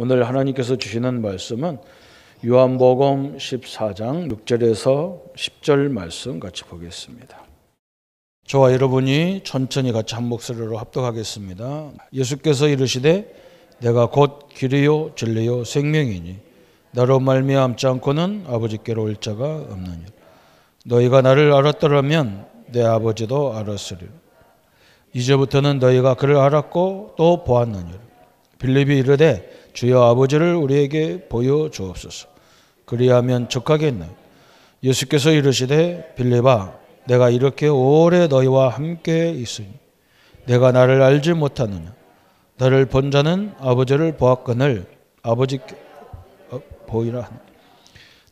오늘 하나님께서 주시는 말씀은 요한복음 14장 6절에서 10절 말씀 같이 보겠습니다. 저와 여러분이 천천히 같이 한 목소리로 합독하겠습니다. 예수께서 이르시되 내가 곧 길이요 진리요 생명이니 나로 말미암지 않고는 아버지께로 올 자가 없느니라. 너희가 나를 알았더라면 내 아버지도 알았으리라. 이제부터는 너희가 그를 알았고 또 보았느니라. 빌립이 이르되 주여 아버지를 우리에게 보여주옵소서. 그리하면 족하겠나요? 예수께서 이르시되 빌립아 내가 이렇게 오래 너희와 함께 있으니 내가 나를 알지 못하느냐? 너를 본 자는 아버지를 보았거늘 아버지께 보이라 하니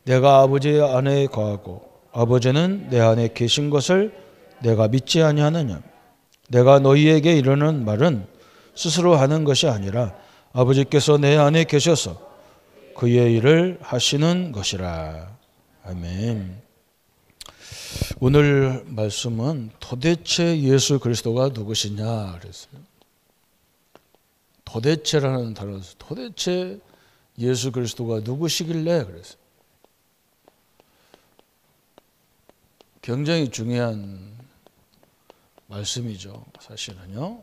내가 아버지 안에 거하고 아버지는 내 안에 계신 것을 내가 믿지 아니하느냐? 내가 너희에게 이르는 말은 스스로 하는 것이 아니라 아버지께서 내 안에 계셔서 그의 일을 하시는 것이라. 아멘. 오늘 말씀은 도대체 예수 그리스도가 누구시냐 그랬어요. 도대체라는 단어에서 도대체 예수 그리스도가 누구시길래 그랬어요. 굉장히 중요한 말씀이죠. 사실은요.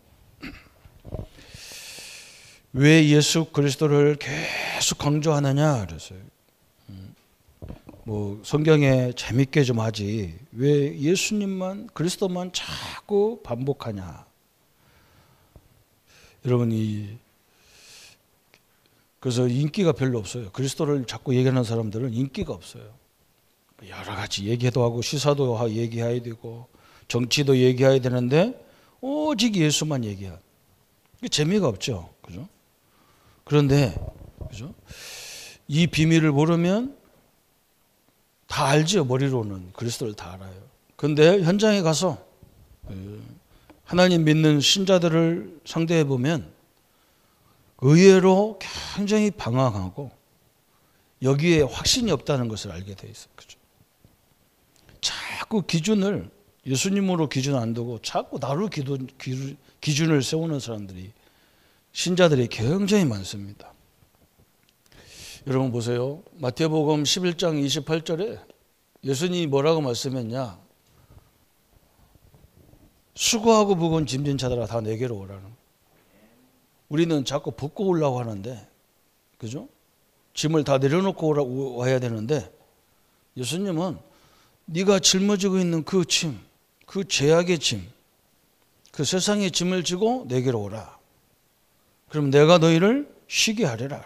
왜 예수 그리스도를 계속 강조하느냐 그랬어요. 뭐 성경에 재밌게 좀 하지 왜 예수님만 그리스도만 자꾸 반복하냐. 여러분 그래서 인기가 별로 없어요. 그리스도를 자꾸 얘기하는 사람들은 인기가 없어요. 여러 가지 얘기도 하고 시사도 얘기해야 되고 정치도 얘기해야 되는데 오직 예수만 얘기하는 재미가 없죠. 그죠? 그런데 그죠? 이 비밀을 모르면 다 알죠. 머리로는 그리스도를 다 알아요. 그런데 현장에 가서 하나님 믿는 신자들을 상대해 보면 의외로 굉장히 방황하고 여기에 확신이 없다는 것을 알게 돼 있어요. 그죠? 자꾸 기준을 예수님으로 기준 안 두고 자꾸 나로 기준을 세우는 사람들이 신자들이 굉장히 많습니다. 여러분 보세요. 마태복음 11장 28절에 예수님이 뭐라고 말씀했냐? 수고하고 무거운 짐진 자들아 다 내게로 오라는. 우리는 자꾸 벗고 오려고 하는데, 그죠? 짐을 다 내려놓고 와야 되는데 예수님은 네가 짊어지고 있는 그 짐, 그 죄악의 짐, 그 세상의 짐을 지고 내게로 오라. 그럼 내가 너희를 쉬게 하리라.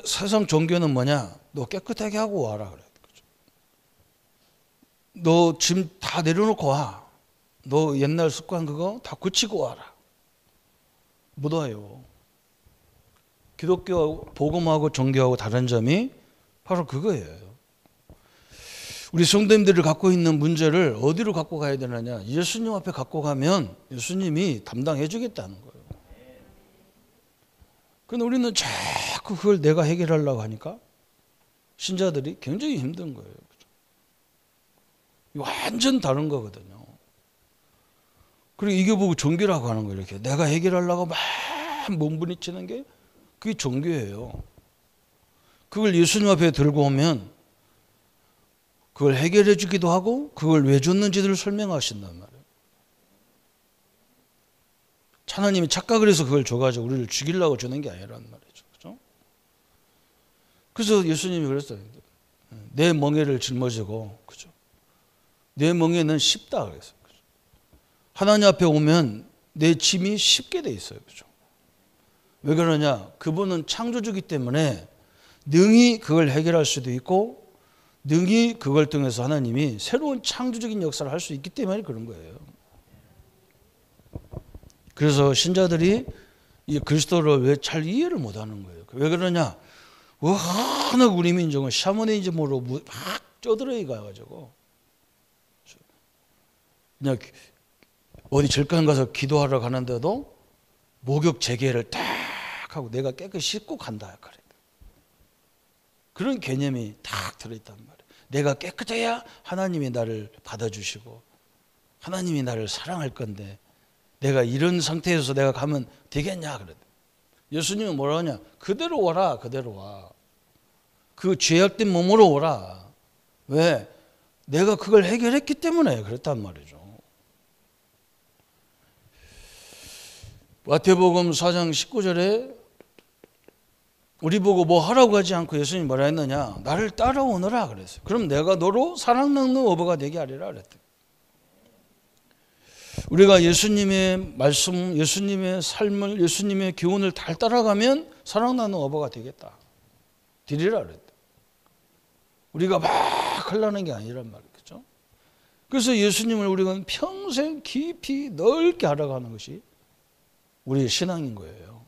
세상 종교는 뭐냐? 너 깨끗하게 하고 와라 그래. 너 짐 다 내려놓고 와. 너 옛날 습관 그거 다 고치고 와라. 못 와요. 기독교 복음하고 종교하고 다른 점이 바로 그거예요. 우리 성도님들이 갖고 있는 문제를 어디로 갖고 가야 되느냐? 예수님 앞에 갖고 가면 예수님이 담당해 주겠다는 거예요. 그런데 우리는 자꾸 그걸 내가 해결하려고 하니까 신자들이 굉장히 힘든 거예요. 완전 다른 거거든요. 그리고 이게 보고 종교라고 하는 거예요. 이렇게 내가 해결하려고 막 몸부림치는 게 그게 종교예요. 그걸 예수님 앞에 들고 오면 그걸 해결해 주기도 하고 그걸 왜 줬는지를 설명하신단 말이에요. 하나님이 착각을 해서 그걸 줘가지고 우리를 죽이려고 주는 게 아니란 말이죠. 그죠? 그래서 예수님이 그랬어요. 내 멍에를 짊어지고, 그죠? 내 멍에는 쉽다 그랬어요. 그죠? 하나님 앞에 오면 내 짐이 쉽게 돼 있어요. 그죠? 왜 그러냐? 그분은 창조주기 때문에 능히 그걸 해결할 수도 있고 능히 그걸 통해서 하나님이 새로운 창조적인 역사를 할 수 있기 때문에 그런 거예요. 그래서 신자들이 이 그리스도를 왜 잘 이해를 못하는 거예요. 왜 그러냐? 워낙 우리 민족은 샤머니즘으로 막 쪼들어이 가가지고 그냥 어디 절간 가서 기도하러 가는데도 목욕 재개를 딱 하고 내가 깨끗이 씻고 간다. 그래. 그런 개념이 딱 들어있단 말이에요. 내가 깨끗해야 하나님이 나를 받아주시고 하나님이 나를 사랑할 건데 내가 이런 상태에서 내가 가면 되겠냐 그랬대. 예수님은 뭐라 하냐? 그대로 오라, 그대로 와. 그 죄악된 몸으로 오라. 왜? 내가 그걸 해결했기 때문에 그랬단 말이죠. 마태복음 4장 19절에 우리 보고 뭐 하라고 하지 않고 예수님이 뭐라 했느냐? 나를 따라오너라 그랬어요. 그럼 내가 너로 사랑 나누는 어부가 되게 하리라 그랬대. 우리가 예수님의 말씀, 예수님의 삶을, 예수님의 교훈을 잘 따라가면 사랑 나누는 어부가 되겠다. 되리라 그랬대. 우리가 막 하려는 게 아니란 말이죠. 그래서 예수님을 우리가 평생 깊이 넓게 알아가는 것이 우리의 신앙인 거예요.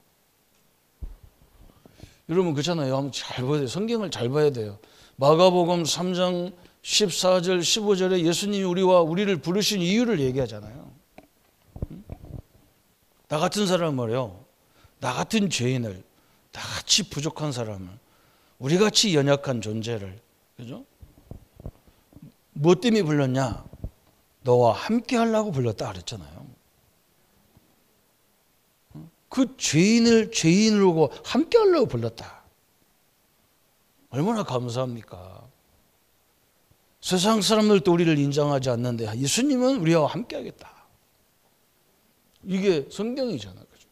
여러분 그렇잖아요. 한번 잘 봐야 돼요. 성경을 잘 봐야 돼요. 마가복음 3장 14절 15절에 예수님이 우리를 부르신 이유를 얘기하잖아요. 나 같은 사람 말이요. 나 같은 죄인을, 나같이 부족한 사람을, 우리같이 연약한 존재를, 그죠? 무엇 때문에 불렀냐? 너와 함께 하려고 불렀다 그랬잖아요. 그 죄인을 죄인으로 함께 하려고 불렀다. 얼마나 감사합니까? 세상 사람들도 우리를 인정하지 않는데 예수님은 우리와 함께 하겠다. 이게 성경이잖아요. 그죠?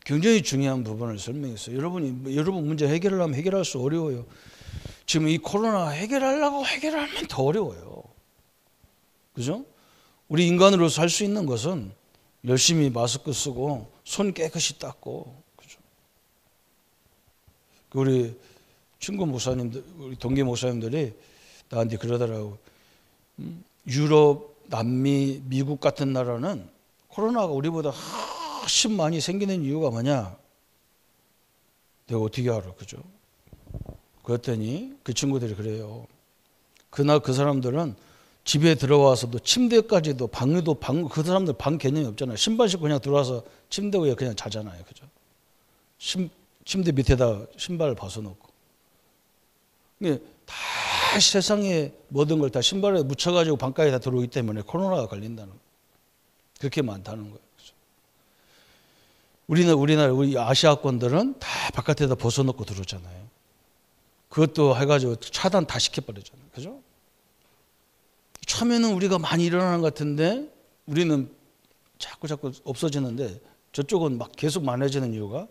굉장히 중요한 부분을 설명했어요. 여러분 문제 해결하려면 해결할 수 어려워요. 지금 이 코로나 해결하려면 더 어려워요. 그죠? 우리 인간으로서 할 수 있는 것은 열심히 마스크 쓰고 손 깨끗이 닦고, 그죠? 우리 친구 목사님들, 우리 동기 목사님들이 나한테 그러더라고. 유럽, 남미, 미국 같은 나라는 코로나가 우리보다 훨씬 많이 생기는 이유가 뭐냐? 내가 어떻게 알아, 그죠? 그랬더니 그 친구들이 그래요. 그날 그 사람들은 집에 들어와서도 침대까지도 그 사람들 방 개념이 없잖아요. 신발 신고 그냥 들어와서 침대 위에 그냥 자잖아요. 그죠? 침대 밑에다 신발을 벗어놓고. 다 세상의 모든 걸 다 신발에 묻혀가지고 방까지 다 들어오기 때문에 코로나가 걸린다는 거예요. 그렇게 많다는 거예요. 그죠? 우리 아시아권들은 다 바깥에다 벗어놓고 들어오잖아요. 그것도 해가지고 차단 다 시켜버리잖아요. 그죠? 처음에는 우리가 많이 일어나는 것 같은데 우리는 자꾸 없어지는데 저쪽은 막 계속 많아지는 이유가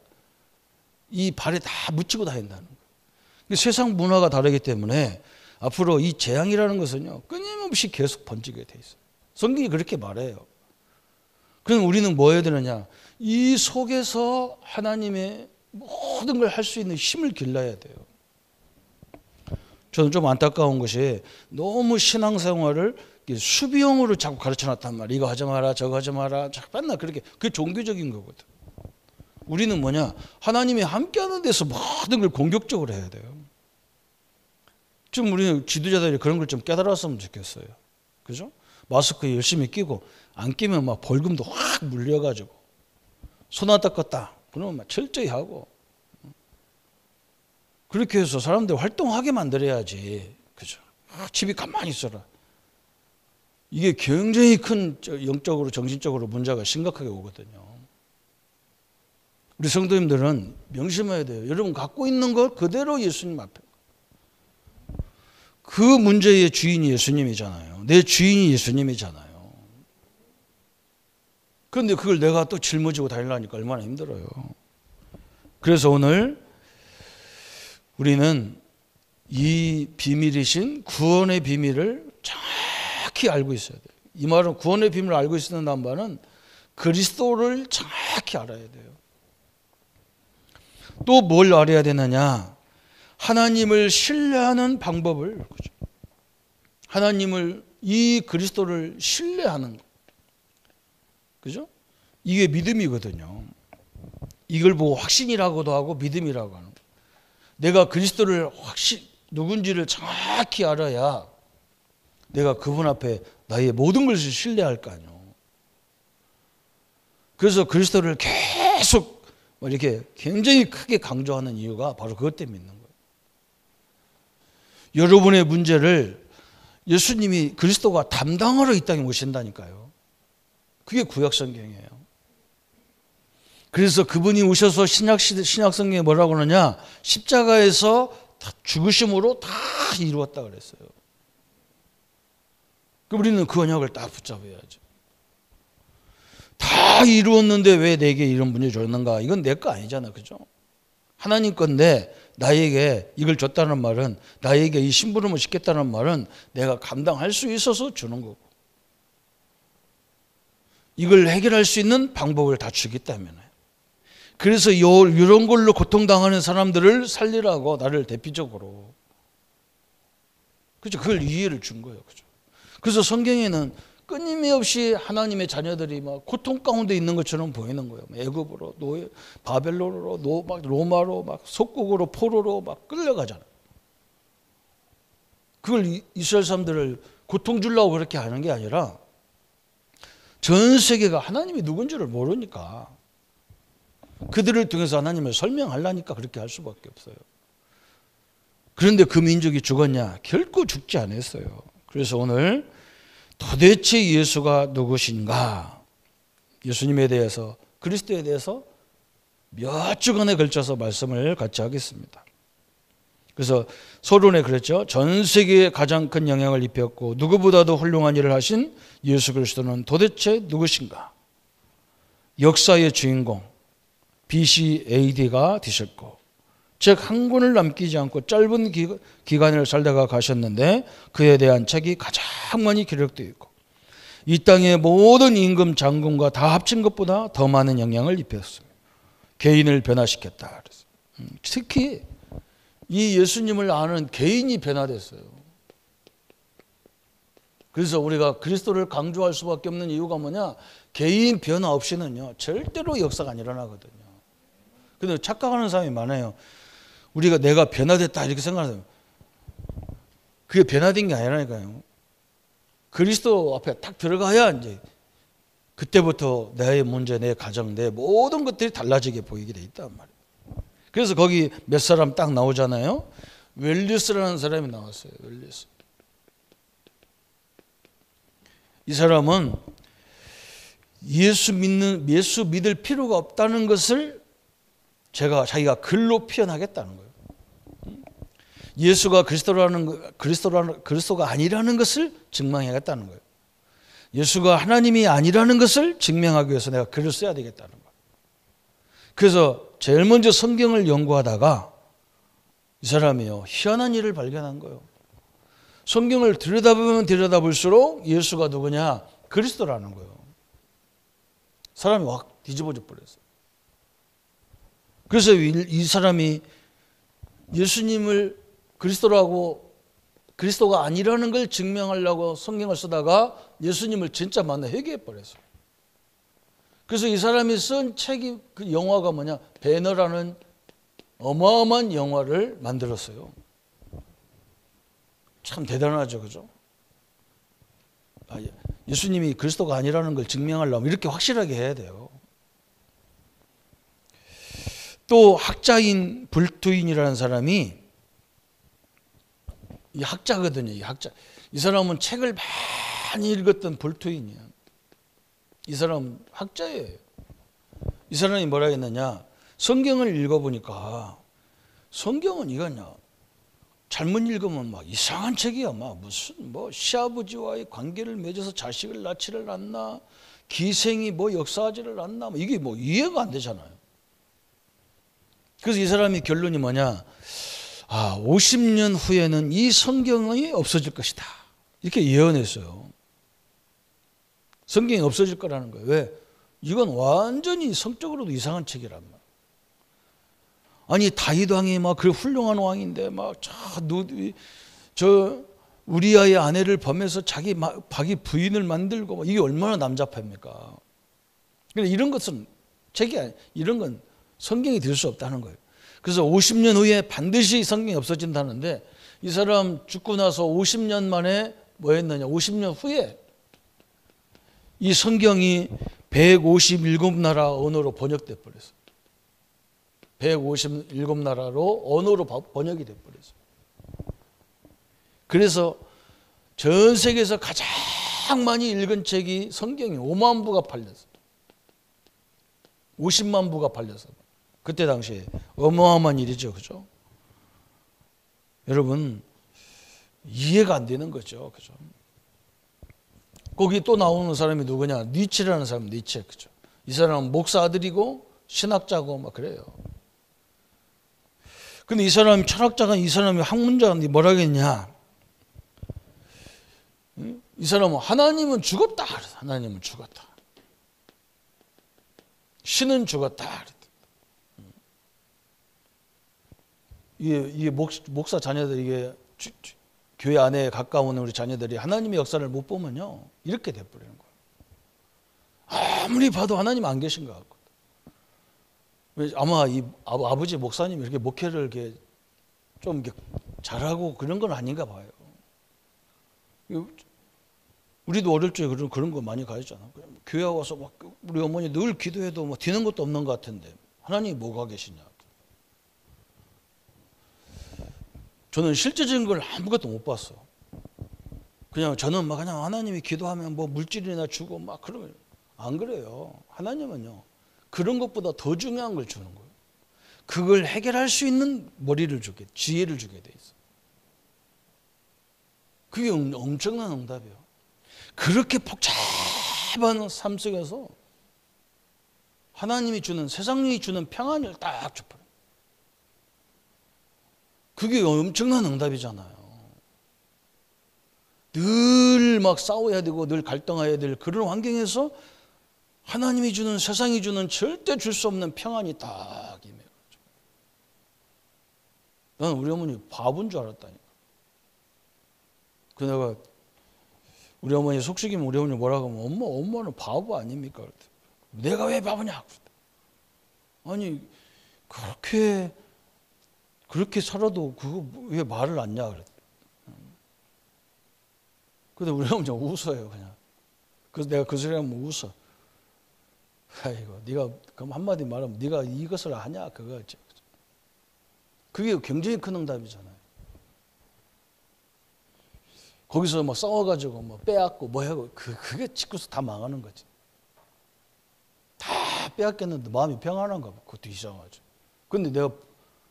이 발에 다 묻히고 다닌다는 거예요. 세상 문화가 다르기 때문에 앞으로 이 재앙이라는 것은요 끊임없이 계속 번지게 돼 있어요. 성경이 그렇게 말해요. 그럼 우리는 뭐 해야 되느냐? 이 속에서 하나님의 모든 걸 할 수 있는 힘을 길러야 돼요. 저는 좀 안타까운 것이 너무 신앙생활을 수비형으로 자꾸 가르쳐놨단 말이에요. 이거 하지 마라, 저거 하지 마라. 맨날 그렇게. 그게 종교적인 거거든. 우리는 뭐냐? 하나님이 함께하는 데서 모든 걸 공격적으로 해야 돼요. 좀 우리는 지도자들이 그런 걸 좀 깨달았으면 좋겠어요. 그죠? 마스크 열심히 끼고 안 끼면 막 벌금도 확 물려가지고 손 안 닦았다. 그러면 막 철저히 하고. 그렇게 해서 사람들 활동하게 만들어야지. 그죠? 집이 가만히 있어라. 이게 굉장히 큰 영적으로, 정신적으로 문제가 심각하게 오거든요. 우리 성도님들은 명심해야 돼요. 여러분 갖고 있는 것 그대로 예수님 앞에. 그 문제의 주인이 예수님이잖아요. 내 주인이 예수님이잖아요. 그런데 그걸 내가 또 짊어지고 다니려니까 얼마나 힘들어요. 그래서 오늘 우리는 이 비밀이신 구원의 비밀을 정확히 알고 있어야 돼요. 이 말은 구원의 비밀을 알고 있는다는 말은 그리스도를 정확히 알아야 돼요. 또 뭘 알아야 되느냐? 하나님을 신뢰하는 방법을, 하나님을, 이 그리스도를 신뢰하는 것. 그죠? 이게 믿음이거든요. 이걸 보고 확신이라고도 하고 믿음이라고 하는 거예요. 내가 그리스도를 누군지를 정확히 알아야 내가 그분 앞에 나의 모든 것을 신뢰할 거 아니에요. 그래서 그리스도를 계속 이렇게 굉장히 크게 강조하는 이유가 바로 그것 때문에 있는 거예요. 여러분의 문제를 예수님이 그리스도가 담당하러 이 땅에 오신다니까요. 그게 구약 성경이에요. 그래서 그분이 오셔서 신약 성경에 뭐라고 그러냐? 십자가에서 다 죽으심으로 다 이루었다 그랬어요. 그럼 우리는 그 언약을 딱 붙잡아야죠. 다 이루었는데 왜 내게 이런 분이 줬는가? 이건 내 거 아니잖아, 그죠? 하나님 건데 나에게 이걸 줬다는 말은, 나에게 이 심부름을 시켰다는 말은 내가 감당할 수 있어서 주는 거고, 이걸 해결할 수 있는 방법을 다 주기 때문에. 그래서 이런 걸로 고통당하는 사람들을 살리라고 나를 대표적으로, 그죠? 그걸 이해를 준 거예요, 그죠? 그래서 성경에는 끊임없이 하나님의 자녀들이 막 고통 가운데 있는 것처럼 보이는 거예요. 애굽으로, 바벨론으로, 막 로마로, 막 속국으로, 포로로 막 끌려가잖아요. 그걸 이스라엘 사람들을 고통 주려고 그렇게 하는 게 아니라, 전 세계가 하나님이 누군지를 모르니까 그들을 통해서 하나님을 설명하려니까 그렇게 할 수밖에 없어요. 그런데 그 민족이 죽었냐? 결코 죽지 않았어요. 그래서 오늘 도대체 예수가 누구신가? 예수님에 대해서, 그리스도에 대해서 몇 주간에 걸쳐서 말씀을 같이 하겠습니다. 그래서 서론에 그랬죠. 전 세계에 가장 큰 영향을 입혔고 누구보다도 훌륭한 일을 하신 예수 그리스도는 도대체 누구신가? 역사의 주인공, BC AD가 되셨고, 즉 한 권을 남기지 않고 짧은 기간을 살다가 가셨는데 그에 대한 책이 가장 많이 기록되어 있고, 이 땅의 모든 임금 장군과 다 합친 것보다 더 많은 영향을 입혔습니다. 개인을 변화시켰다. 특히 이 예수님을 아는 개인이 변화됐어요. 그래서 우리가 그리스도를 강조할 수밖에 없는 이유가 뭐냐? 개인 변화 없이는요 절대로 역사가 안 일어나거든요. 근데 착각하는 사람이 많아요. 우리가 내가 변화됐다 이렇게 생각하면 그게 변화된 게 아니라니까요. 그리스도 앞에 딱 들어가야 이제 그때부터 내 문제, 내 가정, 내 모든 것들이 달라지게 보이게 돼 있단 말이에요. 그래서 거기 몇 사람 딱 나오잖아요. 웰리스라는 사람이 나왔어요. 웰리스. 이 사람은 예수 믿을 필요가 없다는 것을 자기가 글로 표현하겠다는 거예요. 예수가 그리스도가 아니라는 것을 증명하겠다는 거예요. 예수가 하나님이 아니라는 것을 증명하기 위해서 내가 글을 써야 되겠다는 거예요. 그래서 제일 먼저 성경을 연구하다가 이 사람이요 희한한 일을 발견한 거예요. 성경을 들여다보면 들여다볼수록 예수가 누구냐? 그리스도라는 거예요. 사람이 확 뒤집어져 버렸어요. 그래서 이 사람이 예수님을 그리스도가 아니라는 걸 증명하려고 성경을 쓰다가 예수님을 진짜 만나 회개해 버렸어요. 그래서 이 사람이 쓴 책이, 그 영화가 뭐냐? 배너라는 어마어마한 영화를 만들었어요. 참 대단하죠, 그죠? 예수님이 그리스도가 아니라는 걸 증명하려면 이렇게 확실하게 해야 돼요. 또 학자인 불투인이라는 사람이, 이 학자거든요. 이 사람은 책을 많이 읽었던 불투인이에요. 이 사람은 학자예요. 이 사람이 뭐라 했느냐? 성경을 읽어보니까 성경은 이거냐? 잘못 읽으면 막 이상한 책이야. 막 무슨 시아버지와의 관계를 맺어서 자식을 낳지를 않나, 기생이 역사하지를 않나, 이게 이해가 안 되잖아요. 그래서 이 사람이 결론이 뭐냐? 50년 후에는 이 성경이 없어질 것이다. 이렇게 예언했어요. 성경이 없어질 거라는 거예요. 왜? 이건 완전히 성적으로도 이상한 책이란 말이에요. 아니 다윗 왕이 그 훌륭한 왕인데 우리아의 아내를 범해서 자기 부인을 만들고 이게 얼마나 남자패입니까? 근데 이런 것은 이런 건 성경이 될 수 없다는 거예요. 그래서 50년 후에 반드시 성경이 없어진다는데, 이 사람 죽고 나서 50년 만에 뭐 했느냐? 50년 후에 이 성경이 157나라 언어로 번역돼 버렸어요. 157나라로 언어로 번역이 돼 버렸어요. 그래서 전 세계에서 가장 많이 읽은 책이 성경이 5만 부가 팔렸어요. 50만 부가 팔렸어요. 그때 당시에 어마어마한 일이죠. 그죠? 여러분, 이해가 안 되는 거죠. 그죠? 거기 또 나오는 사람이 누구냐? 니체라는 사람, 니체. 그죠? 이 사람은 목사 아들이고 신학자고 막 그래요. 근데 이 사람이 철학자가, 이 사람이 학문자가 뭐라 하겠냐? 이 사람은 하나님은 죽었다. 하나님은 죽었다. 신은 죽었다. 이게 목사 자녀들, 이게 교회 안에 가까운 우리 자녀들이 하나님의 역사를 못 보면요, 이렇게 돼버리는 거예요. 아무리 봐도 하나님 안 계신 것 같고. 아마 이 아버지 목사님이 이렇게 목회를 이렇게 좀 이렇게 잘하고 그런 건 아닌가 봐요. 우리도 어릴 적에 그런 거 많이 가졌잖아. 교회 와서 막 우리 어머니 늘 기도해도 뭐 뒤는 것도 없는 것 같은데 하나님이 뭐가 계시냐. 저는 실제적인 걸 아무것도 못 봤어. 그냥 저는 막 그냥 하나님이 기도하면 뭐 물질이나 주고 막 그러면 안 그래요. 하나님은요, 그런 것보다 더 중요한 걸 주는 거예요. 그걸 해결할 수 있는 머리를 주게, 지혜를 주게 돼 있어. 그게 엄청난 응답이에요. 그렇게 복잡한 삶 속에서 하나님이 주는, 세상이 주는 평안을 딱 줘버려요. 그게 엄청난 응답이잖아요. 늘 막 싸워야 되고 늘 갈등해야 될 그런 환경에서 하나님이 주는, 세상이 주는 절대 줄 수 없는 평안이 딱 임해요. 나는 우리 어머니 바보인 줄 알았다니까. 그 내가 우리 어머니 속식이면 우리 어머니 뭐라고 하면 엄마는 바보 아닙니까? 그랬더니 내가 왜 바보냐? 아니 그렇게 살아도 그거 왜 말을 안 냐? 그랬더니. 근데 우리 어머니 웃어요 그냥. 그래서 내가 그 소리 하면 웃어. 아이고, 네가 그럼 한마디 말하면 네가 이것을 하냐 그거지. 그게 굉장히 큰 응답이잖아요. 거기서 뭐 싸워가지고 뭐 빼앗고 뭐 하고 그게 짓고서 다 망하는 거지. 다 빼앗겼는데 마음이 평안한가 봐. 그것도 이상하죠. 근데 내가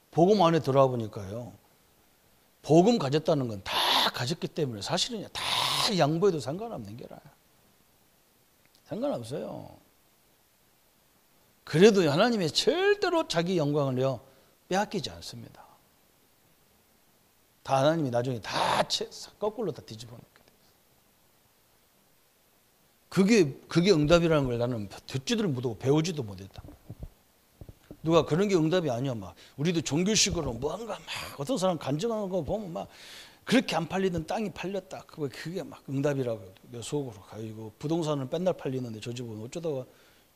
복음 안에 들어와 보니까요, 복음 가졌다는 건 다 가졌기 때문에 사실은 다 양보해도 상관없는 게라요. 상관없어요. 그래도 하나님이 절대로 자기 영광을요 빼앗기지 않습니다. 다 하나님이 나중에 다 거꾸로 다 뒤집어 놓게 돼요. 그게 응답이라는 걸 나는 듣지도 못하고 배우지도 못했다. 누가 그런 게 응답이 아니야. 막 우리도 종교식으로 뭔가 막 어떤 사람 간증하는 거 보면 막 그렇게 안 팔리던 땅이 팔렸다. 그게 막 응답이라고 내 속으로 가지고 부동산은 맨날 팔리는데 저 집은 어쩌다가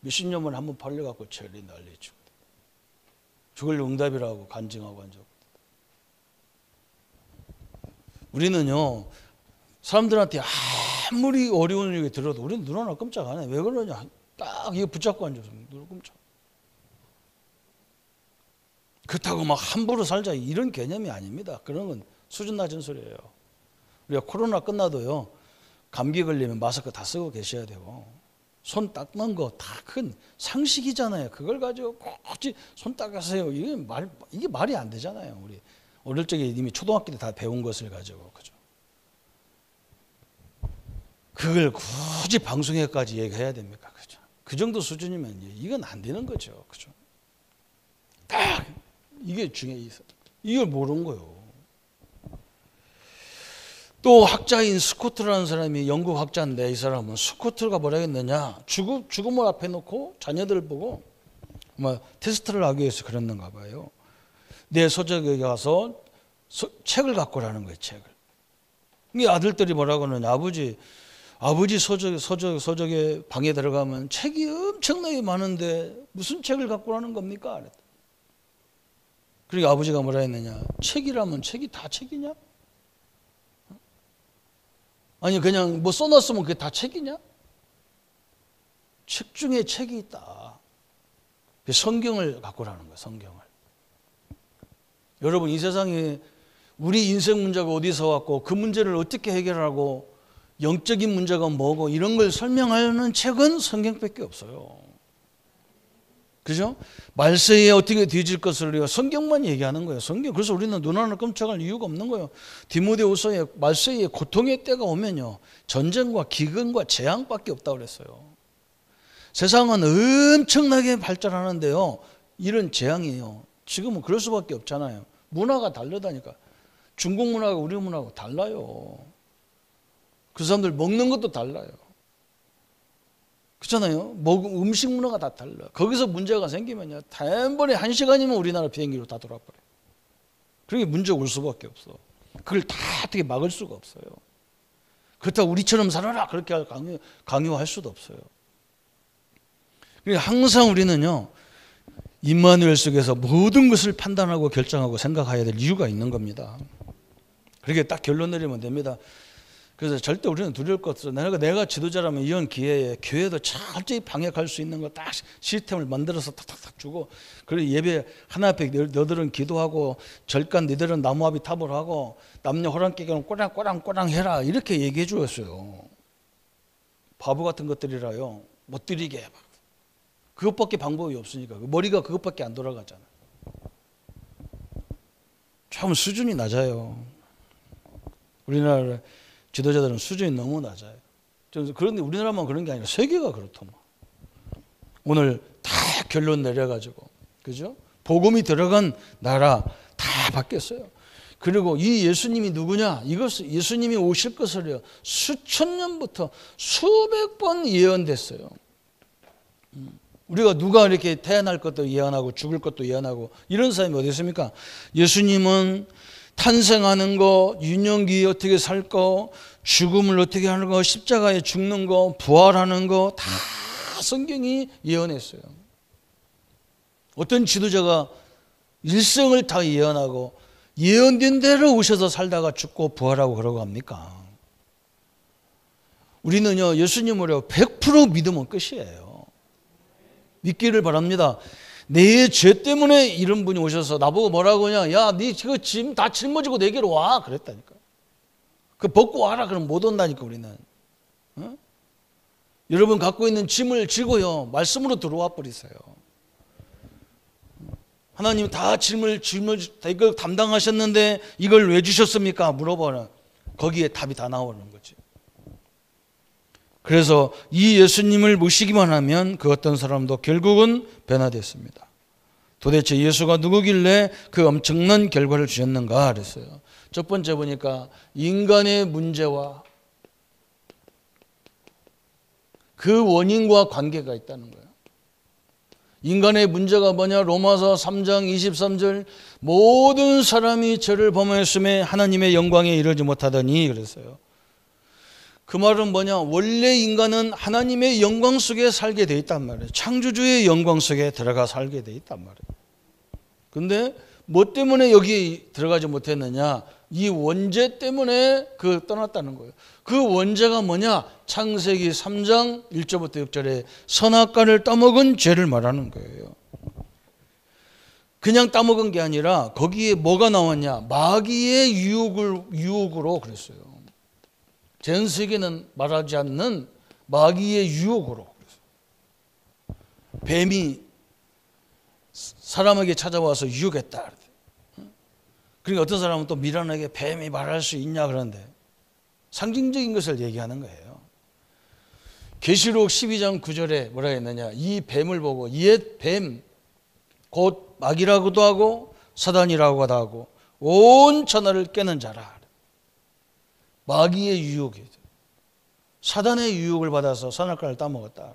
몇십 년 만에 한번 팔려갖고 저리 난리죠. 그걸 응답이라고 간증하고 앉아. 우리는요, 사람들한테 아무리 어려운 얘기 들어도 우리는 눈 하나 끔짝 안 해. 왜 그러냐? 딱 이거 붙잡고 앉아서 눈 끔짝. 그렇다고 막 함부로 살자 이런 개념이 아닙니다. 그런 건 수준 낮은 소리예요. 우리가 코로나 끝나도요, 감기 걸리면 마스크 다 쓰고 계셔야 되고, 손 닦는 거 다 큰 상식이잖아요. 그걸 가지고 굳이 손 닦으세요. 이게 말이 안 되잖아요. 우리 어릴 적에 이미 초등학교 때 다 배운 것을 가지고, 그죠? 그걸 굳이 방송에까지 얘기해야 됩니까? 그죠? 그 정도 수준이면 이건 안 되는 거죠. 그죠? 딱 이게 중요해 있어. 이걸 모르는 거예요. 또 학자인 스코트라는 사람이 영국 학자인데, 이 사람은 스코트가 뭐라 했느냐, 죽음을 앞에 놓고 자녀들을 보고 테스트를 하기 위해서 그랬는가 봐요. 내 서적에 가서 책을 갖고 오라는 거예요. 책을. 이 아들들이 뭐라고 하느냐, 아버지 서적에 방에 들어가면 책이 엄청나게 많은데 무슨 책을 갖고 오라는 겁니까? 그러니까 아버지가 뭐라 했느냐, 책이라면 책이 다 책이냐? 아니 그냥 뭐 써놨으면 그게 다 책이냐? 책 중에 책이 있다. 성경을 갖고 오라는 거예요. 성경을. 여러분, 이 세상에 우리 인생 문제가 어디서 왔고 그 문제를 어떻게 해결하고 영적인 문제가 뭐고 이런 걸 설명하는 책은 성경밖에 없어요. 그죠? 말세에 어떻게 뒤질 것을 성경만 얘기하는 거예요. 성경. 그래서 우리는 눈 하나 끔찍할 이유가 없는 거예요. 디모데후서에 말세에 고통의 때가 오면요, 전쟁과 기근과 재앙밖에 없다고 그랬어요. 세상은 엄청나게 발전하는데요, 이런 재앙이에요. 지금은 그럴 수밖에 없잖아요. 문화가 다르다니까. 중국 문화가 우리 문화하고 달라요. 그 사람들 먹는 것도 달라요. 그렇잖아요. 음식 문화가 다 달라. 거기서 문제가 생기면요, 단번에 1시간이면 우리나라 비행기로 다 돌아버려요. 그러게 문제가 올 수밖에 없어. 그걸 다 어떻게 막을 수가 없어요. 그렇다고 우리처럼 살아라 그렇게 강요할 수도 없어요. 그러니까 항상 우리는요, 임마누엘 속에서 모든 것을 판단하고 결정하고 생각해야 될 이유가 있는 겁니다. 그렇게 딱 결론 내리면 됩니다. 그래서 절대 우리는 두려울 것 없어. 내가 지도자라면 이런 기회에 교회도 철저히 방역할 수 있는 거 딱 시스템을 만들어서 탁탁탁 주고, 그리고 예배 하나 앞에 너들은 기도하고 절간 너희들은 나무아비 탑을 하고 남녀 호랑깨기는 꼬랑꼬랑 해라 이렇게 얘기해 주었어요. 바보 같은 것들이라요, 못 드리게 막. 그것밖에 방법이 없으니까. 머리가 그것밖에 안 돌아가잖아. 참 수준이 낮아요. 우리나라 지도자들은 수준이 너무 낮아요. 그런데 우리나라만 그런 게 아니라 세계가 그렇더만. 오늘 다 결론 내려가지고, 그죠? 복음이 들어간 나라 다 바뀌었어요. 그리고 이 예수님이 누구냐? 이것을 예수님이 오실 것을요, 수천 년부터 수백 번 예언됐어요. 우리가 누가 이렇게 태어날 것도 예언하고 죽을 것도 예언하고 이런 사람이 어디 있습니까? 예수님은 탄생하는 거, 유년기에 어떻게 살 거, 죽음을 어떻게 하는 거, 십자가에 죽는 거, 부활하는 거 다 성경이 예언했어요. 어떤 지도자가 일생을 다 예언하고 예언된 대로 오셔서 살다가 죽고 부활하고 그러고 합니까? 우리는요, 예수님으로 100% 믿으면 끝이에요. 믿기를 바랍니다. 내 죄 때문에 이런 분이 오셔서 나보고 뭐라고 하냐, 야, 네 그거 짐 다 짊어지고 내게로 와 그랬다니까. 그 벗고 와라 그러면 못 온다니까. 우리는 여러분 갖고 있는 짐을 지고요, 말씀으로 들어와 버리세요. 하나님 다 짐을 다 이걸 담당하셨는데 이걸 왜 주셨습니까? 물어보면 거기에 답이 다 나오는 거지. 그래서 이 예수님을 모시기만 하면 그 어떤 사람도 결국은 변화됐습니다. 도대체 예수가 누구길래 그 엄청난 결과를 주셨는가 그랬어요. 첫 번째 보니까 인간의 문제와 그 원인과 관계가 있다는 거예요. 인간의 문제가 뭐냐? 로마서 3장 23절 모든 사람이 죄를 범하였음에 하나님의 영광에 이르지 못하더니 그랬어요. 그 말은 뭐냐? 원래 인간은 하나님의 영광 속에 살게 돼 있단 말이에요. 창조주의 영광 속에 들어가 살게 돼 있단 말이에요. 근데 뭐 때문에 여기 들어가지 못했느냐? 이 원죄 때문에 떠났다는 거예요. 그 원죄가 뭐냐? 창세기 3장 1절부터 6절에 선악과를 따먹은 죄를 말하는 거예요. 그냥 따먹은 게 아니라 거기에 뭐가 나왔냐? 마귀의 유혹으로 그랬어요. 전 세계는 말하지 않는 마귀의 유혹으로. 뱀이 사람에게 찾아와서 유혹했다. 그러니까 어떤 사람은 또 미련하게 뱀이 말할 수 있냐 그러는데 상징적인 것을 얘기하는 거예요. 계시록 12장 9절에 뭐라 했느냐? 이 뱀을 보고 옛 뱀, 곧 마귀라고도 하고 사단이라고도 하고 온 천하를 깨는 자라. 마귀의 유혹이죠. 사단의 유혹을 받아서 선악과를 따먹었다.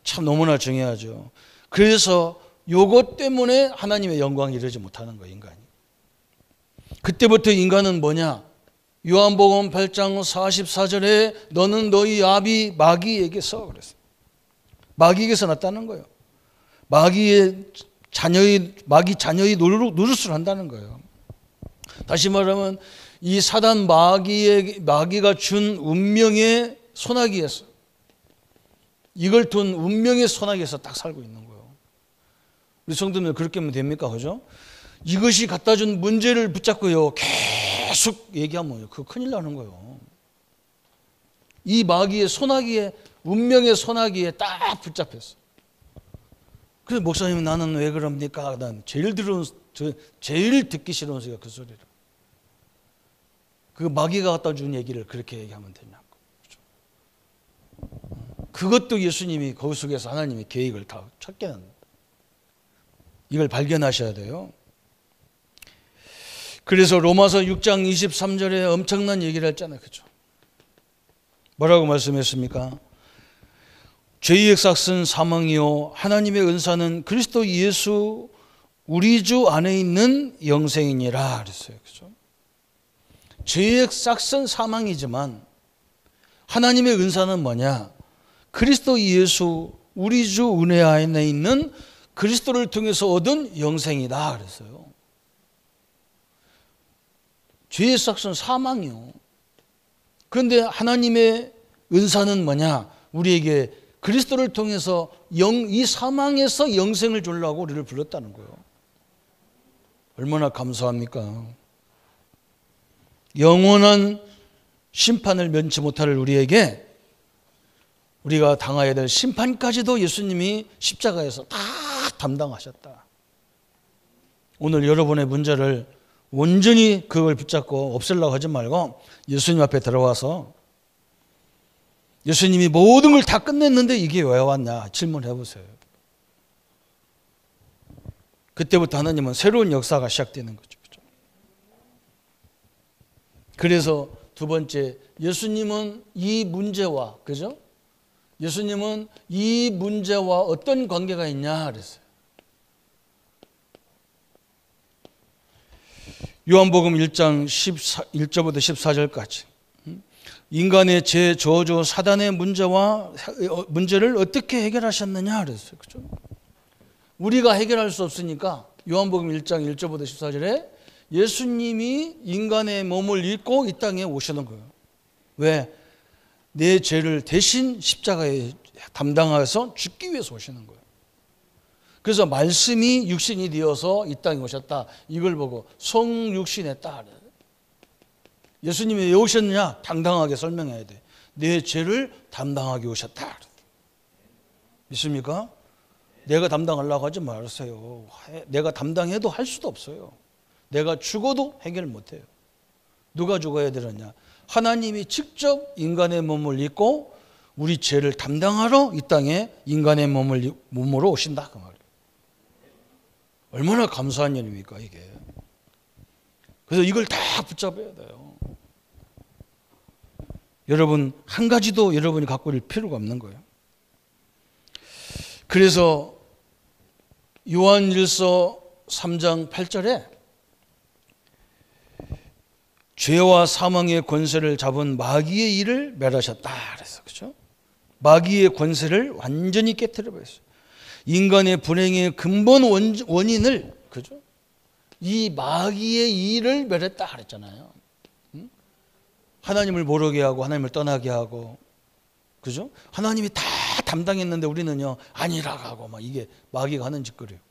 참 너무나 중요하죠. 그래서 요것 때문에 하나님의 영광에 이르지 못하는 거예요, 인간이. 그때부터 인간은 뭐냐? 요한복음 8장 44절에 너는 너희 아비 마귀에게서 그랬어요. 마귀에게서 났다는 거예요. 마귀 자녀의 노릇을 한다는 거예요. 다시 말하면 이 사단 마귀가 준 운명의 소나기에서, 이걸 둔 운명의 소나기에서 딱 살고 있는 거예요. 우리 성도들 그렇게 하면 됩니까? 그죠? 이것이 갖다 준 문제를 붙잡고요, 계속 얘기하면 그거 큰일 나는 거예요. 이 마귀의 소나기에, 운명의 소나기에 딱 붙잡혔어. 그래서 목사님, 나는 왜 그럽니까? 난 제일 듣기 싫은 소리가 그 소리라. 그 마귀가 갖다 준 얘기를 그렇게 얘기하면 되냐고. 그렇죠? 그것도 예수님이 그 속에서 하나님의 계획을 다 찾게 한다. 이걸 발견하셔야 돼요. 그래서 로마서 6장 23절에 엄청난 얘기를 했잖아요. 그렇죠? 뭐라고 말씀했습니까? 죄의 삭은 사망이요 하나님의 은사는 그리스도 예수 우리 주 안에 있는 영생이니라 그랬어요. 그렇죠? 죄의 삭은 사망이지만 하나님의 은사는 뭐냐? 그리스도 예수 우리 주 은혜 안에 있는 그리스도를 통해서 얻은 영생이다 그랬어요. 죄의 삭은 사망이요. 그런데 하나님의 은사는 뭐냐? 우리에게 그리스도를 통해서 이 사망에서 영생을 주려고 우리를 불렀다는 거예요. 얼마나 감사합니까? 영원한 심판을 면치 못할 우리에게 우리가 당해야 될 심판까지도 예수님이 십자가에서 다 담당하셨다. 오늘 여러분의 문제를 온전히 그걸 붙잡고 없애려고 하지 말고 예수님 앞에 들어와서 예수님이 모든 걸 다 끝냈는데 이게 왜 왔냐 질문해 보세요. 그때부터 하나님은 새로운 역사가 시작되는 거죠. 그래서 두 번째, 예수님은 이 문제와, 그죠? 예수님은 이 문제와 어떤 관계가 있냐 그랬어요. 요한복음 1장 1절부터 14절까지 인간의 죄, 저주, 사단의 문제를 어떻게 해결하셨느냐 그랬어요. 그렇죠? 우리가 해결할 수 없으니까 요한복음 1장 1절부터 14절에 예수님이 인간의 몸을 입고 이 땅에 오시는 거예요. 왜? 내 죄를 대신 십자가에 담당해서 죽기 위해서 오시는 거예요. 그래서 말씀이 육신이 되어서 이 땅에 오셨다. 이걸 보고 성육신했다. 예수님이 왜 오셨느냐? 당당하게 설명해야 돼. 내 죄를 담당하게 오셨다. 믿습니까? 내가 담당하려고 하지 말으세요. 내가 담당해도 할 수도 없어요. 내가 죽어도 해결 못해요. 누가 죽어야 되느냐? 하나님이 직접 인간의 몸을 입고 우리 죄를 담당하러 이 땅에 인간의 몸으로 오신다 그 말이에요. 얼마나 감사한 일입니까 이게. 그래서 이걸 다 붙잡아야 돼요. 여러분 한 가지도 여러분이 갖고 있을 필요가 없는 거예요. 그래서 요한일서 3장 8절에 죄와 사망의 권세를 잡은 마귀의 일을 멸하셨다 그랬어. 그렇죠? 마귀의 권세를 완전히 깨뜨려 버렸어요. 인간의 불행의 근본 원인을, 그죠? 이 마귀의 일을 멸했다 그랬잖아요. 하나님을 모르게 하고 하나님을 떠나게 하고, 그죠? 하나님이 다 담당했는데 우리는요 아니라고 하고 막 이게 마귀가 하는 짓거리예요.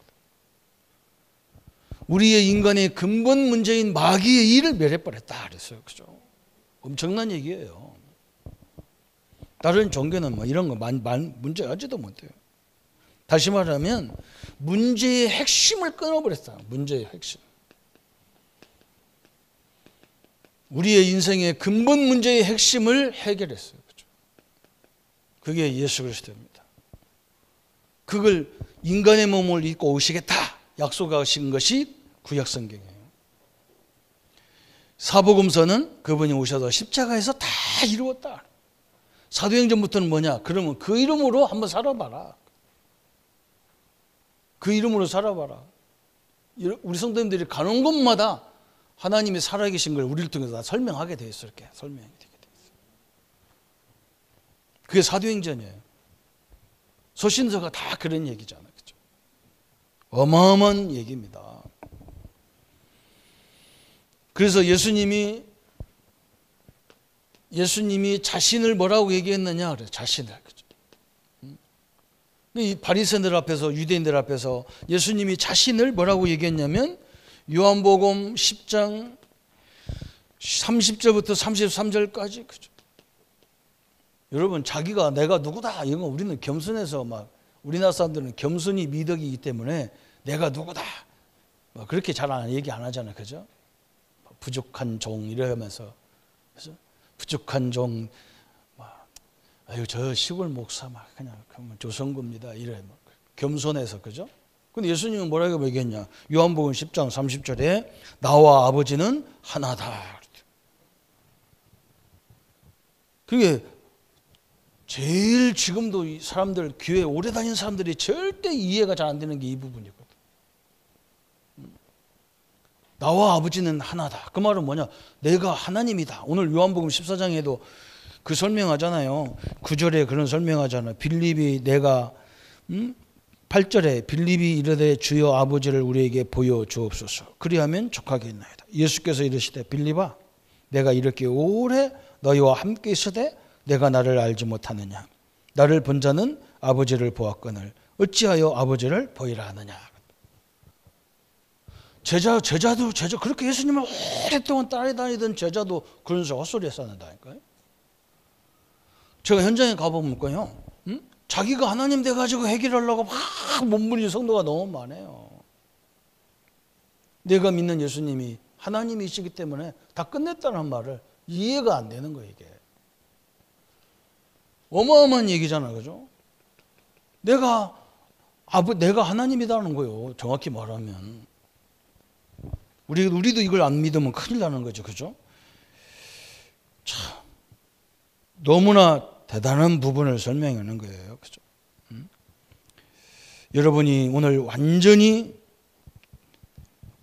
우리의 인간의 근본 문제인 마귀의 일을 멸해버렸다 그랬어요. 그죠? 엄청난 얘기예요. 다른 종교는 뭐 이런 거 문제하지도 못해요. 다시 말하면 문제의 핵심을 끊어버렸어요. 문제의 핵심. 우리의 인생의 근본 문제의 핵심을 해결했어요. 그죠? 그게 예수 그리스도입니다. 그걸 인간의 몸을 입고 오시겠다 약속하신 것이 구약 성경이에요. 사복음서는 그분이 오셔서 십자가에서 다 이루었다. 사도행전부터는 뭐냐? 그러면 그 이름으로 한번 살아봐라. 그 이름으로 살아봐라. 우리 성도님들이 가는 곳마다 하나님이 살아계신 걸 우리를 통해서 다 설명하게 돼 있어요. 이렇게 설명이 되게 돼 있어요. 그게 사도행전이에요. 서신서가 다 그런 얘기잖아요. 그렇죠? 어마어마한 얘기입니다. 그래서 예수님이 자신을 뭐라고 얘기했느냐 그래요. 자신을. 그죠? 이 바리새인들 앞에서, 유대인들 앞에서 예수님이 자신을 뭐라고 얘기했냐면 요한복음 10장 30절부터 33절까지. 그죠? 여러분, 자기가 내가 누구다 이런 거 우리는 겸손해서 막, 우리나라 사람들은 겸손이 미덕이기 때문에 내가 누구다 막 그렇게 잘 얘기 안 하잖아요. 그죠? 부족한 종 이러면서, 그죠? 부족한 종, 막 아유 저 시골 목사 막 그냥 조선구입니다 이래 막 겸손해서. 그죠? 근데 예수님은 뭐라고 얘기했냐? 요한복음 10장 30절에 나와 아버지는 하나다. 그게 제일 지금도 이 사람들, 교회 오래 다닌 사람들이 절대 이해가 잘 안 되는 게 이 부분이거든. 나와 아버지는 하나다. 그 말은 뭐냐? 내가 하나님이다. 오늘 요한복음 14장에도 그 설명하잖아요. 9절에 그런 설명하잖아요. 빌립이 내가 8절에 빌립이 이르되 주여 아버지를 우리에게 보여 주옵소서. 그리하면 족하겠나이다. 예수께서 이르시되 빌립아 내가 이렇게 오래 너희와 함께 있으되 내가 나를 알지 못하느냐? 나를 본 자는 아버지를 보았거늘 어찌하여 아버지를 보이라 하느냐? 제자도 그렇게 예수님을 오랫동안 따라다니던 제자도 그런 식으로 헛소리 했었는다니까요. 제가 현장에 가보면요, 자기가 하나님 돼가지고 해결하려고 막 몸부리는 성도가 너무 많아요. 내가 믿는 예수님이 하나님이시기 때문에 다 끝냈다는 말을 이해가 안 되는 거예요. 이게 어마어마한 얘기잖아, 그죠? 내가 하나님이라는 거예요. 정확히 말하면 우리도 이걸 안 믿으면 큰일 나는 거죠, 그죠? 참 너무나 대단한 부분을 설명하는 거예요, 그죠? 여러분이 오늘 완전히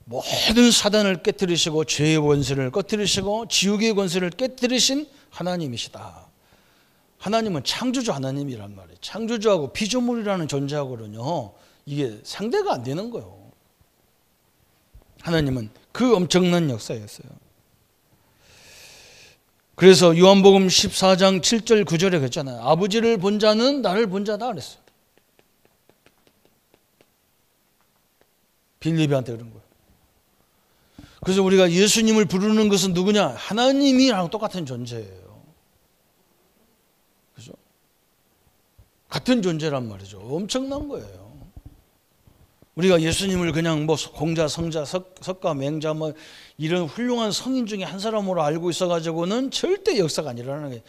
모든 사단을 깨뜨리시고 죄의 권세를 깨뜨리시고 지옥의 권세를 깨뜨리신 하나님이시다. 하나님은 창조주 하나님이란 말이에요. 창조주하고 피조물이라는 존재하고는요, 이게 상대가 안 되는 거예요. 하나님은 그 엄청난 역사였어요. 그래서 요한복음 14장 7절 9절에 그랬잖아요. 아버지를 본 자는 나를 본 자다 그랬어요. 빌립이한테 그런 거예요. 그래서 우리가 예수님을 부르는 것은 누구냐? 하나님이랑 똑같은 존재예요. 그죠? 같은 존재란 말이죠. 엄청난 거예요. 우리가 예수님을 그냥 뭐 공자, 성자, 석가, 맹자 뭐 이런 훌륭한 성인 중에 한 사람으로 알고 있어가지고는 절대 역사가 안 일어나는 게,